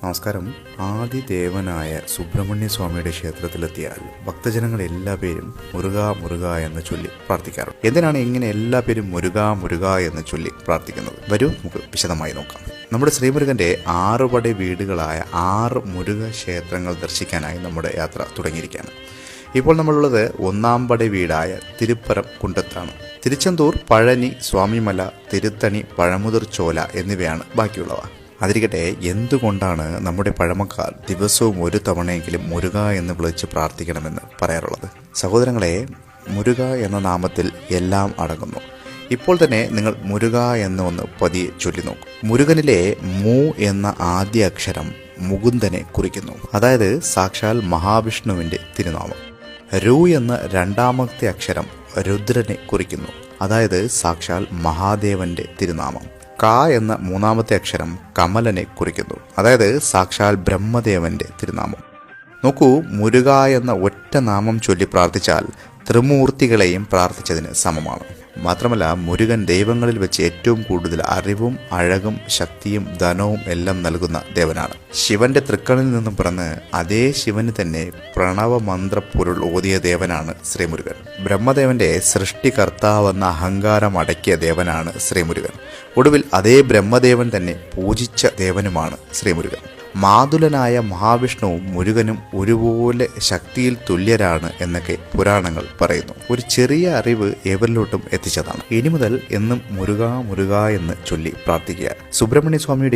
നമസ്കാരം. ആദിദേവനായ സുബ്രഹ്മണ്യ സ്വാമിയുടെ ക്ഷേത്രത്തിലെത്തിയാൽ ഭക്തജനങ്ങൾ എല്ലാ പേരും മുരുക മുരുക എന്ന് ചൊല്ലി പ്രാർത്ഥിക്കാറുണ്ട്. എന്തിനാണ് ഇങ്ങനെ എല്ലാ പേരും മുരുക മുരുക എന്ന് ചൊല്ലി പ്രാർത്ഥിക്കുന്നത്? വരൂ, നമുക്ക് വിശദമായി നോക്കാം. നമ്മുടെ ശ്രീമുരുകന്റെ 6 പടി വീടുകളായ 6 മുരുക ക്ഷേത്രങ്ങൾ ദർശിക്കാനായി നമ്മുടെ യാത്ര തുടങ്ങിയിരിക്കുകയാണ്. ഇപ്പോൾ നമ്മളുള്ളത് 1-ാം പടി വീടായ തിരുപ്പരം കുണ്ടത്താണ്. തിരുച്ചെന്തൂർ, പഴനി, സ്വാമിമല, തിരുത്തണി, പഴമുതിർ ചോല എന്നിവയാണ് ബാക്കിയുള്ളവ. അതിരിക്കട്ടെ, എന്തുകൊണ്ടാണ് നമ്മുടെ പഴമക്കാർ ദിവസവും ഒരു തവണയെങ്കിലും മുരുക എന്ന് വിളിച്ച് പ്രാർത്ഥിക്കണമെന്ന് പറയാറുള്ളത്? സഹോദരങ്ങളെ, മുരുക എന്ന നാമത്തിൽ എല്ലാം അടങ്ങുന്നു. ഇപ്പോൾ തന്നെ നിങ്ങൾ മുരുക എന്ന് ഒന്ന് പതിയെ ചൊല്ലി നോക്കൂ. മുരുകനിലെ മു എന്ന ആദ്യ അക്ഷരം മുകുന്ദനെ കുറിക്കുന്നു, അതായത് സാക്ഷാൽ മഹാവിഷ്ണുവിന്റെ തിരുനാമം. രു എന്ന 2-ാമത്തെ അക്ഷരം രുദ്രനെ കുറിക്കുന്നു, അതായത് സാക്ഷാൽ മഹാദേവന്റെ തിരുനാമം. ക എന്ന 3-ാമത്തെ അക്ഷരം കമലനെ കുറിക്കുന്നു, അതായത് സാക്ഷാൽ ബ്രഹ്മദേവന്റെ തിരുനാമം. നോക്കൂ, മുരുക എന്ന ഒറ്റ നാമം ചൊല്ലി പ്രാർത്ഥിച്ചാൽ ത്രിമൂർത്തികളെയും പ്രാർത്ഥിച്ചതിന് സമമാണ്. മാത്രമല്ല, മുരുകൻ ദൈവങ്ങളിൽ വെച്ച് ഏറ്റവും കൂടുതൽ അറിവും അഴകും ശക്തിയും ധനവും എല്ലാം നൽകുന്ന ദേവനാണ്. ശിവന്റെ തൃക്കണിൽ നിന്നും പിറന്ന് അതേ ശിവന് തന്നെ പ്രണവമന്ത്രപ്പൊരുൾ ഓതിയ ദേവനാണ് ശ്രീമുരുകൻ. ബ്രഹ്മദേവന്റെ സൃഷ്ടികർത്താവെന്ന അഹങ്കാരം അടക്കിയ ദേവനാണ് ശ്രീമുരുകൻ. ഒടുവിൽ അതേ ബ്രഹ്മദേവൻ തന്നെ പൂജിച്ച ദേവനുമാണ് ശ്രീമുരുകൻ. മാതുലനായ മഹാവിഷ്ണുവും മുരുകനും ഒരുപോലെ ശക്തിയിൽ തുല്യരാണ് എന്നൊക്കെ പുരാണങ്ങൾ പറയുന്നു. ഒരു ചെറിയ അറിവ് ഏവരിലോട്ടും എത്തിച്ചതാണ്. ഇനി മുതൽ എന്നും മുരുക മുരുക എന്ന് ചൊല്ലി പ്രാർത്ഥിക്കുക. സുബ്രഹ്മണ്യ സ്വാമിയുടെ